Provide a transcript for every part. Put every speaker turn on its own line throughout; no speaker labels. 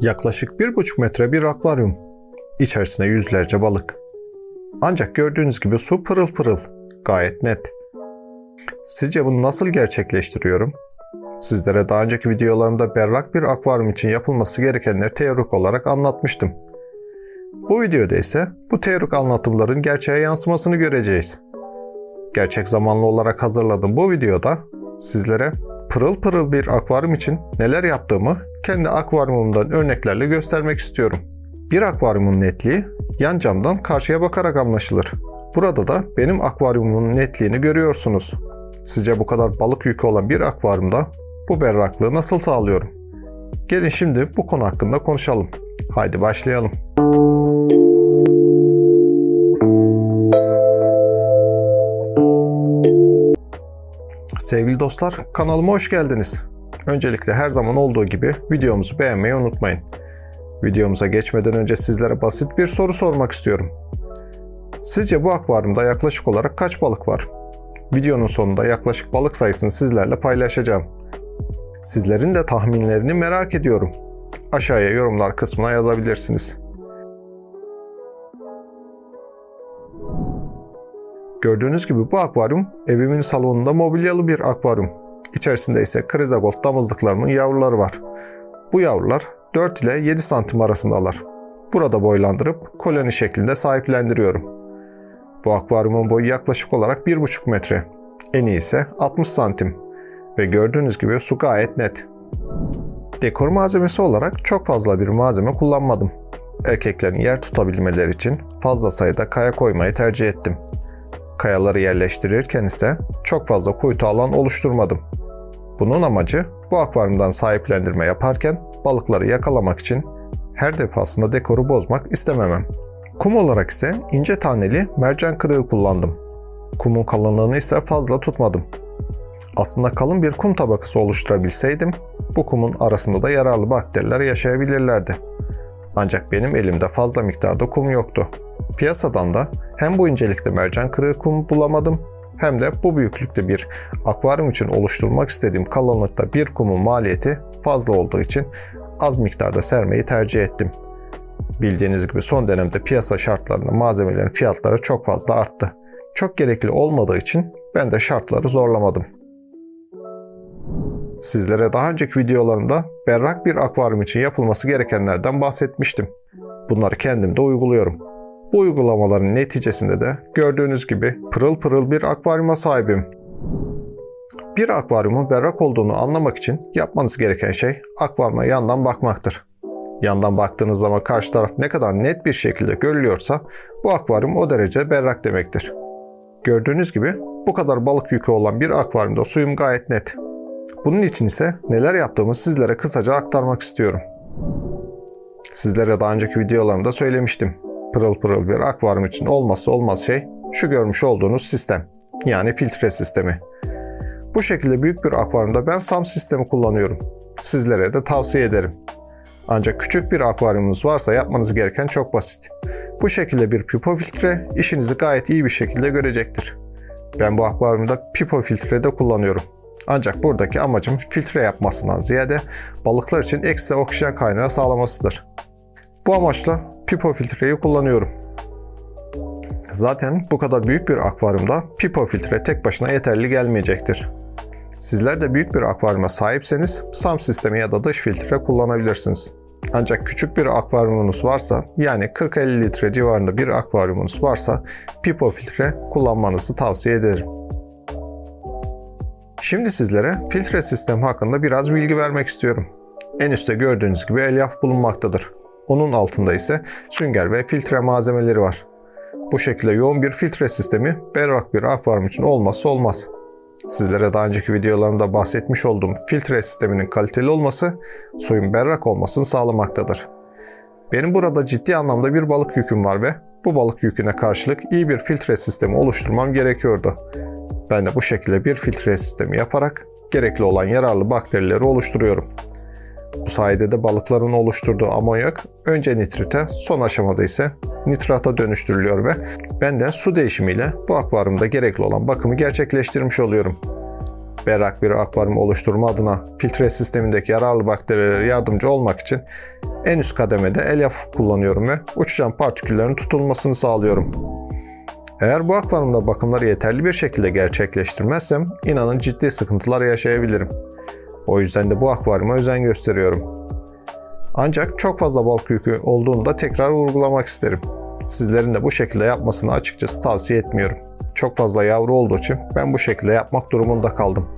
Yaklaşık 1,5 metre bir akvaryum. İçerisinde yüzlerce balık. Ancak gördüğünüz gibi su pırıl pırıl. Gayet net. Sizce bunu nasıl gerçekleştiriyorum? Sizlere daha önceki videolarımda berrak bir akvaryum için yapılması gerekenleri teorik olarak anlatmıştım. Bu videoda ise bu teorik anlatımların gerçeğe yansımasını göreceğiz. Gerçek zamanlı olarak hazırladığım bu videoda sizlere pırıl pırıl bir akvaryum için neler yaptığımı kendi akvaryumumdan örneklerle göstermek istiyorum. Bir akvaryumun netliği yan camdan karşıya bakarak anlaşılır. Burada da benim akvaryumumun netliğini görüyorsunuz. Sizce bu kadar balık yükü olan bir akvaryumda bu berraklığı nasıl sağlıyorum? Gelin şimdi bu konu hakkında konuşalım. Haydi başlayalım. Sevgili dostlar, kanalıma hoş geldiniz. Öncelikle her zaman olduğu gibi videomuzu beğenmeyi unutmayın. Videomuza geçmeden önce sizlere basit bir soru sormak istiyorum. Sizce bu akvaryumda yaklaşık olarak kaç balık var? Videonun sonunda yaklaşık balık sayısını sizlerle paylaşacağım. Sizlerin de tahminlerini merak ediyorum. Aşağıya yorumlar kısmına yazabilirsiniz. Gördüğünüz gibi bu akvaryum evimin salonunda mobilyalı bir akvaryum. İçerisinde ise krizagold damızlıklarımın yavruları var. Bu yavrular 4 ile 7 santim arasındalar. Burada boylandırıp koloni şeklinde sahiplendiriyorum. Bu akvaryumun boyu yaklaşık olarak 1,5 metre. Eni ise 60 santim. Ve gördüğünüz gibi su gayet net. Dekor malzemesi olarak çok fazla bir malzeme kullanmadım. Erkeklerin yer tutabilmeleri için fazla sayıda kaya koymayı tercih ettim. Kayaları yerleştirirken ise çok fazla kuytu alan oluşturmadım. Bunun amacı bu akvaryumdan sahiplendirme yaparken balıkları yakalamak için her defasında dekoru bozmak istememem. Kum olarak ise ince taneli mercan kırığı kullandım. Kumun kalınlığını ise fazla tutmadım. Aslında kalın bir kum tabakası oluşturabilseydim bu kumun arasında da yararlı bakteriler yaşayabilirlerdi. Ancak benim elimde fazla miktarda kum yoktu. Piyasadan da hem bu incelikte mercan kırığı kum bulamadım hem de bu büyüklükte bir akvaryum için oluşturmak istediğim kalınlıkta bir kumun maliyeti fazla olduğu için az miktarda sermeyi tercih ettim. Bildiğiniz gibi son dönemde piyasa şartlarında malzemelerin fiyatları çok fazla arttı. Çok gerekli olmadığı için ben de şartları zorlamadım. Sizlere daha önceki videolarımda berrak bir akvaryum için yapılması gerekenlerden bahsetmiştim. Bunları kendim de uyguluyorum. Bu uygulamaların neticesinde de gördüğünüz gibi pırıl pırıl bir akvaryuma sahibim. Bir akvaryumun berrak olduğunu anlamak için yapmanız gereken şey akvaryuma yandan bakmaktır. Yandan baktığınız zaman karşı taraf ne kadar net bir şekilde görülüyorsa bu akvaryum o derece berrak demektir. Gördüğünüz gibi bu kadar balık yükü olan bir akvaryumda suyum gayet net. Bunun için ise neler yaptığımı sizlere kısaca aktarmak istiyorum. Sizlere daha önceki videolarımda söylemiştim. Pırıl pırıl bir akvaryum için olmazsa olmaz şey şu görmüş olduğunuz sistem. Yani filtre sistemi. Bu şekilde büyük bir akvaryumda ben SAM sistemi kullanıyorum. Sizlere de tavsiye ederim. Ancak küçük bir akvaryumunuz varsa yapmanız gereken çok basit. Bu şekilde bir pipo filtre işinizi gayet iyi bir şekilde görecektir. Ben bu akvaryumda pipo filtre de kullanıyorum. Ancak buradaki amacım filtre yapmasından ziyade balıklar için ekstra oksijen kaynağı sağlamasıdır. Bu amaçla pipo filtreyi kullanıyorum. Zaten bu kadar büyük bir akvaryumda pipo filtre tek başına yeterli gelmeyecektir. Sizler de büyük bir akvaryuma sahipseniz SAM sistemi ya da dış filtre kullanabilirsiniz. Ancak küçük bir akvaryumunuz varsa, yani 40-50 litre civarında bir akvaryumunuz varsa pipo filtre kullanmanızı tavsiye ederim. Şimdi sizlere filtre sistemi hakkında biraz bilgi vermek istiyorum. En üstte gördüğünüz gibi elyaf bulunmaktadır. Onun altında ise sünger ve filtre malzemeleri var. Bu şekilde yoğun bir filtre sistemi berrak bir akvaryum için olmazsa olmaz. Sizlere daha önceki videolarımda bahsetmiş olduğum filtre sisteminin kaliteli olması suyun berrak olmasını sağlamaktadır. Benim burada ciddi anlamda bir balık yüküm var ve bu balık yüküne karşılık iyi bir filtre sistemi oluşturmam gerekiyordu. Ben de bu şekilde bir filtre sistemi yaparak gerekli olan yararlı bakterileri oluşturuyorum. Bu sayede de balıkların oluşturduğu amonyak önce nitrite, son aşamada ise nitrata dönüştürülüyor ve ben de su değişimiyle bu akvaryumda gerekli olan bakımı gerçekleştirmiş oluyorum. Berrak bir akvaryum oluşturma adına filtre sistemindeki yararlı bakterilere yardımcı olmak için en üst kademede elyaf kullanıyorum ve uçuşan partiküllerin tutulmasını sağlıyorum. Eğer bu akvaryumda bakımları yeterli bir şekilde gerçekleştirmezsem inanın ciddi sıkıntılar yaşayabilirim. O yüzden de bu akvaryuma özen gösteriyorum. Ancak çok fazla balık yükü olduğunda tekrar vurgulamak isterim. Sizlerin de bu şekilde yapmasını açıkçası tavsiye etmiyorum. Çok fazla yavru olduğu için ben bu şekilde yapmak durumunda kaldım.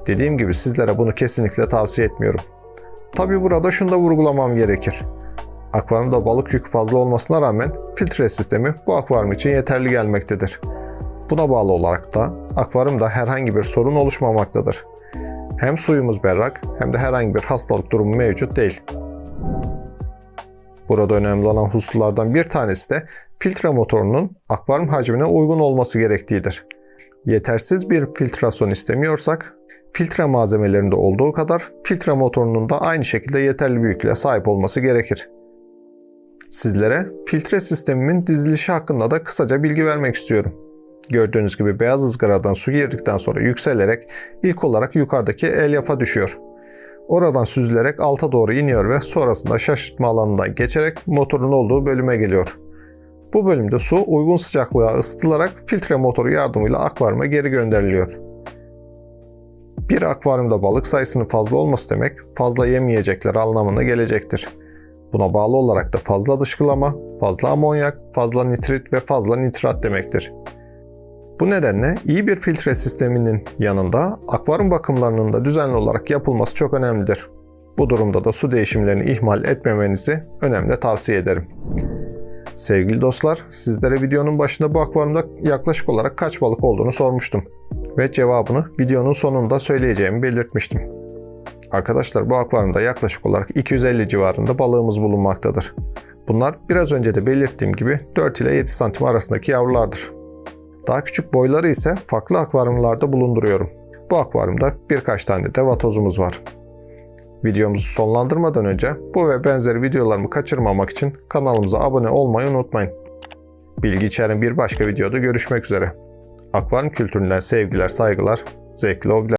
Dediğim gibi sizlere bunu kesinlikle tavsiye etmiyorum. Tabi burada şunu da vurgulamam gerekir. Akvaryumda balık yükü fazla olmasına rağmen filtre sistemi bu akvaryum için yeterli gelmektedir. Buna bağlı olarak da akvaryumda herhangi bir sorun oluşmamaktadır. Hem suyumuz berrak hem de herhangi bir hastalık durumu mevcut değil. Burada önemli olan hususlardan bir tanesi de filtre motorunun akvaryum hacmine uygun olması gerektiğidir. Yetersiz bir filtrasyon istemiyorsak, filtre malzemelerinde olduğu kadar filtre motorunun da aynı şekilde yeterli büyüklüğe sahip olması gerekir. Sizlere filtre sistemimin dizilişi hakkında da kısaca bilgi vermek istiyorum. Gördüğünüz gibi beyaz ızgaradan su girdikten sonra yükselerek ilk olarak yukarıdaki elyafa düşüyor. Oradan süzülerek alta doğru iniyor ve sonrasında şaşırtma alanından geçerek motorun olduğu bölüme geliyor. Bu bölümde su uygun sıcaklığa ısıtılarak filtre motoru yardımıyla akvaryuma geri gönderiliyor. Bir akvaryumda balık sayısının fazla olması demek fazla yem yiyecekleri anlamına gelecektir. Buna bağlı olarak da fazla dışkılama, fazla amonyak, fazla nitrit ve fazla nitrat demektir. Bu nedenle iyi bir filtre sisteminin yanında akvaryum bakımlarının da düzenli olarak yapılması çok önemlidir. Bu durumda da su değişimlerini ihmal etmemenizi önemli tavsiye ederim. Sevgili dostlar, sizlere videonun başında bu akvaryumda yaklaşık olarak kaç balık olduğunu sormuştum. Ve cevabını videonun sonunda söyleyeceğimi belirtmiştim. Arkadaşlar bu akvaryumda yaklaşık olarak 250 civarında balığımız bulunmaktadır. Bunlar biraz önce de belirttiğim gibi 4 ile 7 santim arasındaki yavrulardır. Daha küçük boyları ise farklı akvaryumlarda bulunduruyorum. Bu akvaryumda birkaç tane de vatozumuz var. Videomuzu sonlandırmadan önce bu ve benzeri videolarımı kaçırmamak için kanalımıza abone olmayı unutmayın. Bilgi içeren bir başka videoda görüşmek üzere. Akvaryum kültüründen sevgiler, saygılar, zevkli hobiler.